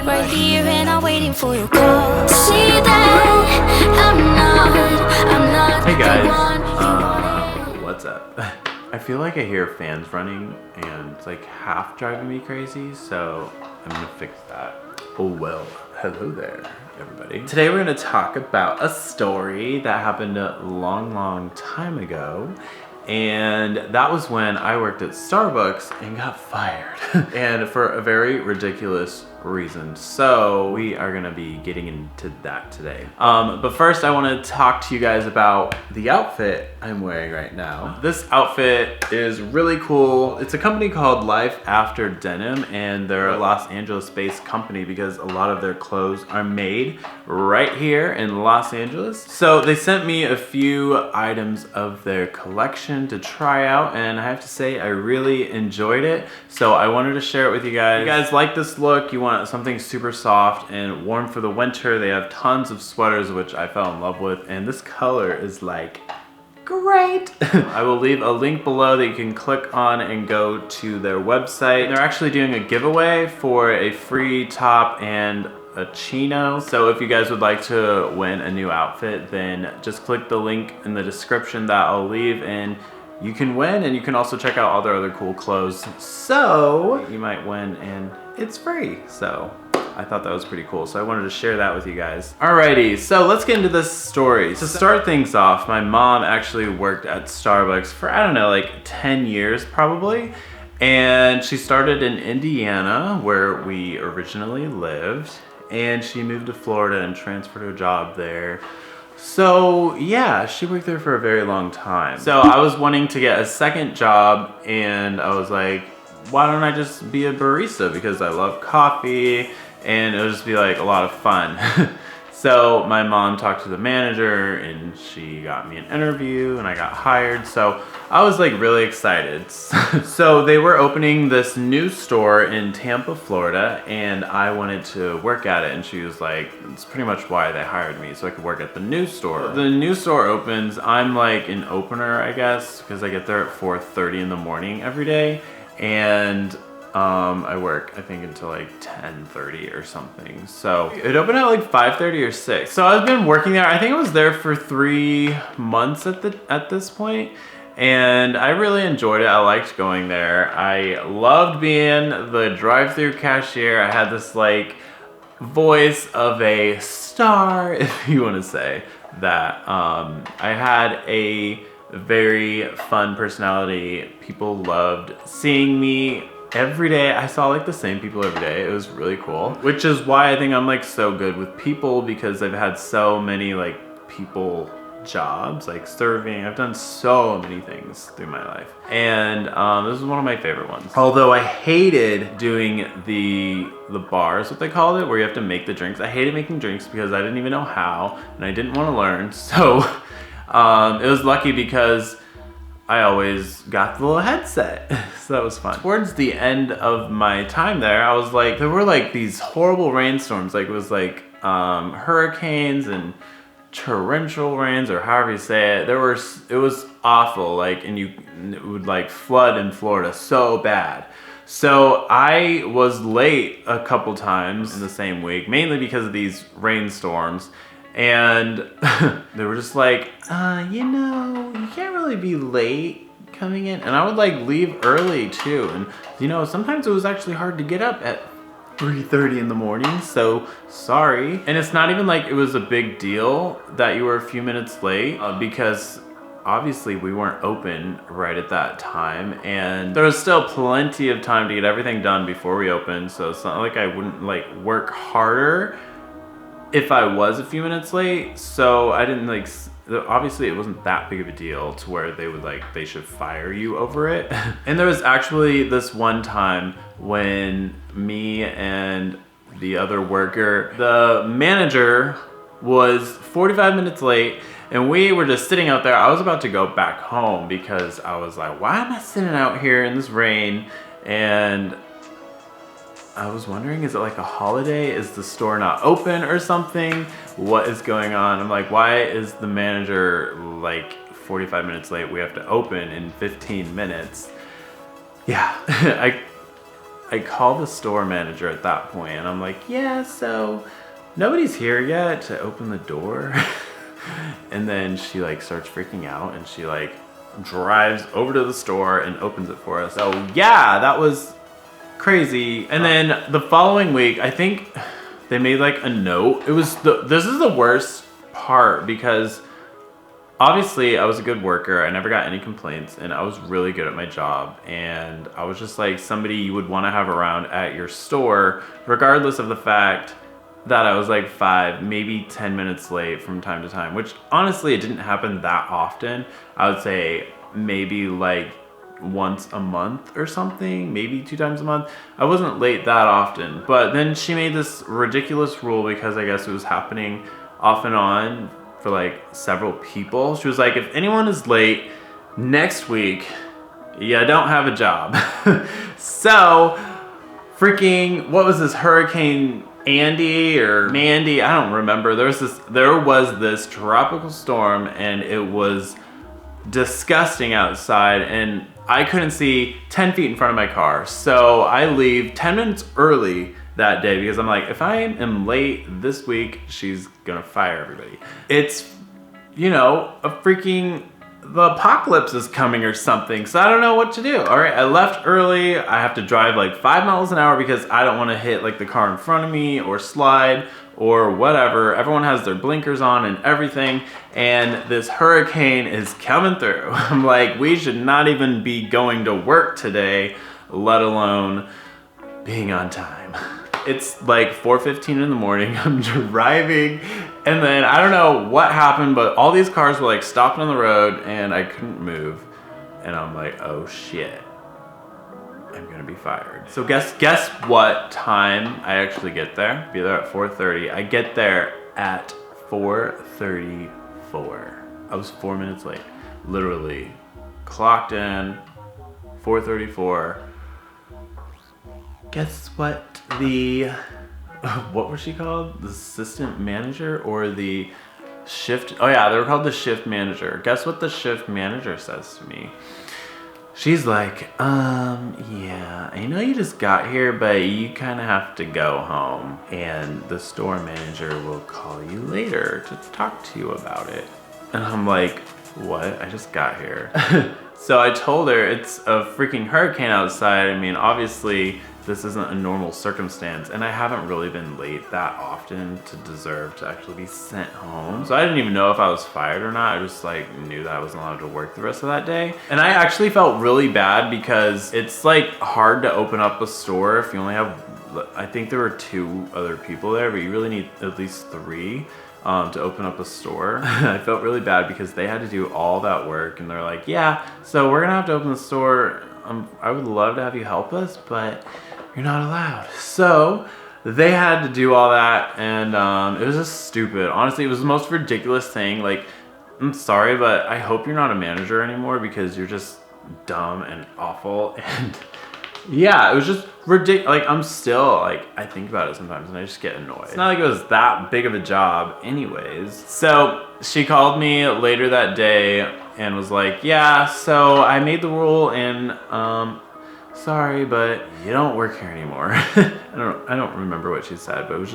right here and I'm waiting for your call. See that I'm not Hey guys, the one you wanted. what's up? I feel like I hear fans running and it's like half driving me crazy, so I'm gonna fix that. Oh well, hello there, everybody. Today we're gonna talk about a story that happened a long time ago. And that was when I worked at Starbucks and got fired. And for a very ridiculous reason. So we are gonna be getting into that today. But first I wanna talk to you guys about the outfit I'm wearing right now. This outfit is really cool. It's a company called Life After Denim, and they're a Los Angeles based company because a lot of their clothes are made right here in Los Angeles. So they sent me a few items of their collection to try out, and I have to say I really enjoyed it, so I wanted to share it with you guys. If you guys like this look, you want something super soft and warm for the winter, they have tons of sweaters which I fell in love with, and this color is like great. I will leave a link below that you can click on and go to their website. They're actually doing a giveaway for a free top and a chino. So if you guys would like to win a new outfit, then just click the link in the description that I'll leave and you can win, and you can also check out all their other cool clothes. So you might win and it's free. So I thought that was pretty cool, so I wanted to share that with you guys. Alrighty, so let's get into this story. To start things off, my mom actually worked at Starbucks for, I don't know, like 10 years probably. And she started in Indiana, where we originally lived. And she moved to Florida and transferred her job there. So yeah, she worked there for a very long time. So I was wanting to get a second job, and I was like, why don't I just be a barista, because I love coffee and it'll just be like a lot of fun. So my mom talked to the manager and she got me an interview and I got hired. So I was like really excited. So they were opening this new store in Tampa, Florida, and I wanted to work at it. And she was like, it's pretty much why they hired me, so I could work at the new store. The new store opens, I'm like an opener, I guess, because I get there at 4:30 in the morning every day. And I work, I think, until like 10:30 or something. So it opened at like 5:30 or 6. So I've been working there. I think I was there for 3 months at this point, and I really enjoyed it. I liked going there. I loved being the drive-through cashier. I had this like voice of a star, if you want to say that. I had a very fun personality. People loved seeing me. Every day I saw like the same people every day. It was really cool, which is why I think I'm like so good with people, because I've had so many like people jobs, like serving. I've done so many things through my life, and this is one of my favorite ones. Although I hated doing the bars, what they called it, where you have to make the drinks. I hated making drinks because I didn't even know how, and I didn't want to learn. So it was lucky because I always got the little headset. So that was fun. Towards the end of my time there, I was like, there were like these horrible rainstorms. Like it was like hurricanes and torrential rains, or however you say it. It was awful. Like, and it would like flood in Florida so bad. So I was late a couple times in the same week, mainly because of these rainstorms. And they were just like, you know, you can't really be late coming in. And I would like leave early too. And you know, sometimes it was actually hard to get up at 3:30 in the morning, so sorry. And it's not even like it was a big deal that you were a few minutes late, because obviously we weren't open right at that time, and there was still plenty of time to get everything done before we opened. So it's not like I wouldn't like work harder if I was a few minutes late. So I didn't like, obviously it wasn't that big of a deal to where they would like, they should fire you over it. And there was actually this one time when me and the other worker, the manager was 45 minutes late, and we were just sitting out there. I was about to go back home because I was like, why am I sitting out here in this rain? And I was wondering, is it like a holiday? Is the store not open or something? What is going on? I'm like, why is the manager like 45 minutes late? We have to open in 15 minutes. Yeah, I I call the store manager at that point and I'm like, yeah, so nobody's here yet to open the door. And then she like starts freaking out and she like drives over to the store and opens it for us. So yeah, that was crazy. And then the following week, I think they made like a note. This is the worst part because obviously I was a good worker. I never got any complaints and I was really good at my job. And I was just like somebody you would want to have around at your store, regardless of the fact that I was like 5, maybe 10 minutes late from time to time, which honestly, it didn't happen that often. I would say maybe like once a month or something, maybe 2 times a month. I wasn't late that often, but then she made this ridiculous rule because I guess it was happening off and on for like several people. She was like, if anyone is late next week, you don't have a job. So freaking, what was this, Hurricane Andy or Mandy, I don't remember. There was this tropical storm and it was disgusting outside and I couldn't see 10 feet in front of my car. So I leave 10 minutes early that day because I'm like, if I am late this week, she's gonna fire everybody. It's, you know, the apocalypse is coming or something, so I don't know what to do. All right, I left early. I have to drive like 5 miles an hour because I don't want to hit like the car in front of me or slide or whatever. Everyone has their blinkers on and everything, and this hurricane is coming through. I'm like, we should not even be going to work today, let alone being on time. It's like 4:15 in the morning. I'm driving and then I don't know what happened, but all these cars were like stopped on the road and I couldn't move. And I'm like, oh shit, I'm gonna be fired. So guess what time I actually get there? Be there at 4:30. I get there at 4:34. I was 4 minutes late. Literally clocked in 4:34. Guess what what was she called? The assistant manager or the shift? Oh yeah, they were called the shift manager. Guess what the shift manager says to me? She's like, yeah, I know you just got here, but you kind of have to go home and the store manager will call you later to talk to you about it. And I'm like, what? I just got here. So I told her it's a freaking hurricane outside. I mean, obviously this isn't a normal circumstance and I haven't really been late that often to deserve to actually be sent home. So I didn't even know if I was fired or not. I just like knew that I wasn't allowed to work the rest of that day. And I actually felt really bad because it's like hard to open up a store if you only have, I think there were 2 other people there, but you really need at least 3 to open up a store. I felt really bad because they had to do all that work and they're like, yeah, so we're gonna have to open the store. I would love to have you help us, but you're not allowed. So they had to do all that and it was just stupid. Honestly, it was the most ridiculous thing. Like, I'm sorry, but I hope you're not a manager anymore because you're just dumb and awful. And yeah, it was just ridiculous. Like, I'm still like, I think about it sometimes and I just get annoyed. It's not like it was that big of a job anyways. So she called me later that day and was like, yeah, so I made the rule and sorry, but you don't work here anymore. I don't remember what she said, but it was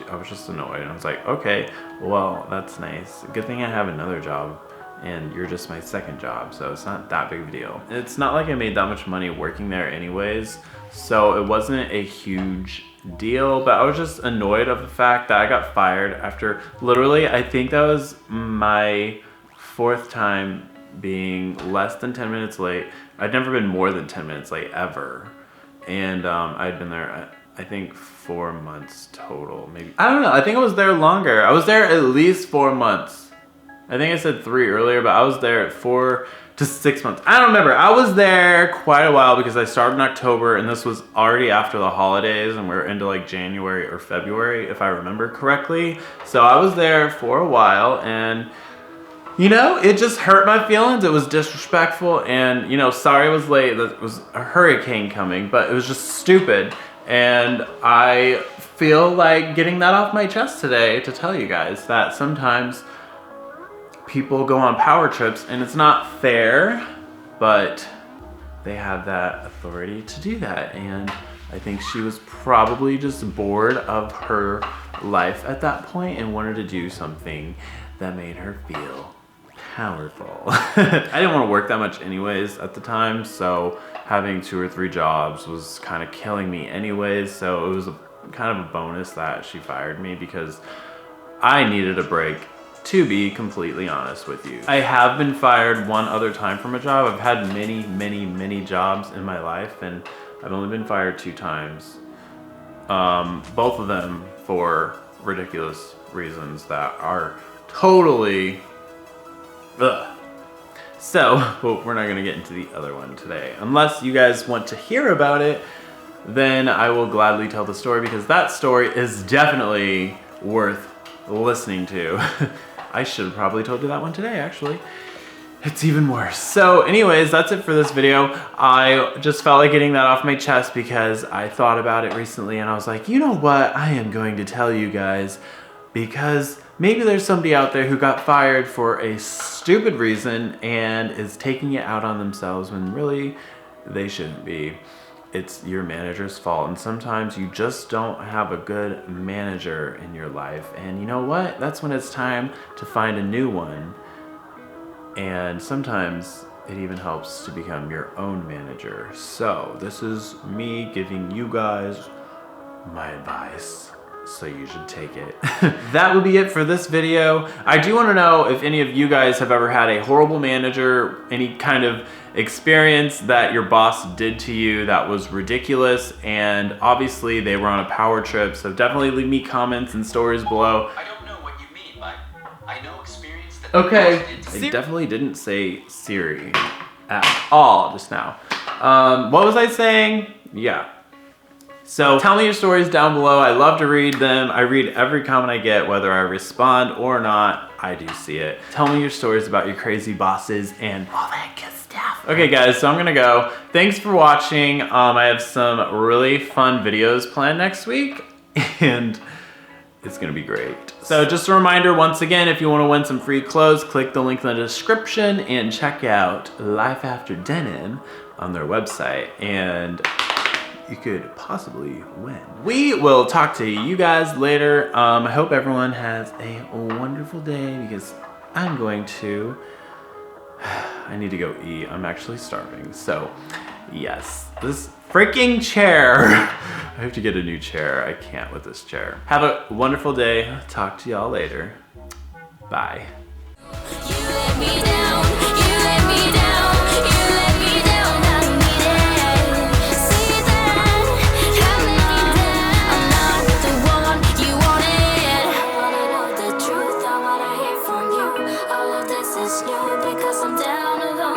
I was just annoyed. And I was like, okay, well, that's nice. Good thing I have another job and you're just my second job, so it's not that big of a deal. It's not like I made that much money working there anyways, so it wasn't a huge deal, but I was just annoyed of the fact that I got fired after literally, I think that was my 4th time being less than 10 minutes late. I'd never been more than 10 minutes late ever. And I'd been there, I think 4 months total, maybe. I don't know, I think I was there longer. I was there at least 4 months. I think I said 3 earlier, but I was there at 4 to 6 months. I don't remember. I was there quite a while because I started in October and this was already after the holidays and we're into like January or February, if I remember correctly. So I was there for a while and you know, it just hurt my feelings. It was disrespectful and, you know, sorry I was late. There was a hurricane coming, but it was just stupid. And I feel like getting that off my chest today to tell you guys that sometimes people go on power trips and it's not fair, but they have that authority to do that. And I think she was probably just bored of her life at that point and wanted to do something that made her feel powerful. I didn't want to work that much anyways at the time, so having 2 or 3 jobs was kind of killing me anyways, so it was kind of a bonus that she fired me because I needed a break, to be completely honest with you. I have been fired one other time from a job. I've had many jobs in my life, and I've only been fired 2 times. Both of them for ridiculous reasons that are totally ugh. So, but we're not gonna get into the other one today. Unless you guys want to hear about it, then I will gladly tell the story because that story is definitely worth listening to. I should have probably told you that one today, actually. It's even worse. So anyways, that's it for this video. I just felt like getting that off my chest because I thought about it recently and I was like, you know what? I am going to tell you guys because maybe there's somebody out there who got fired for a stupid reason and is taking it out on themselves when really they shouldn't be. It's your manager's fault, and sometimes you just don't have a good manager in your life, and you know what? That's when it's time to find a new one. And sometimes it even helps to become your own manager. So this is me giving you guys my advice, so you should take it. That would be it for this video. I do want to know if any of you guys have ever had a horrible manager, any kind of experience that your boss did to you that was ridiculous, and obviously they were on a power trip, so definitely leave me comments and stories below. I don't know what you mean by I know experience that Okay, I definitely didn't say Siri at all just now. What was I saying? Yeah. So tell me your stories down below. I love to read them. I read every comment I get, whether I respond or not. I do see it. Tell me your stories about your crazy bosses and all that good stuff. Okay guys, so I'm gonna go. Thanks for watching. I have some really fun videos planned next week and it's gonna be great. So just a reminder, once again, if you wanna win some free clothes, click the link in the description and check out Life After Denim on their website. And you could possibly win. We will talk to you guys later. I hope everyone has a wonderful day because I'm going to, I need to go eat. I'm actually starving. So yes, this freaking chair. I have to get a new chair. I can't with this chair. Have a wonderful day. Talk to y'all later. Bye. You let me down, you let me down, you let me down, I need it. See that, I'm not the one you wanted. I wanna know the truth, I wanna hear from you. All of this is new because I'm down.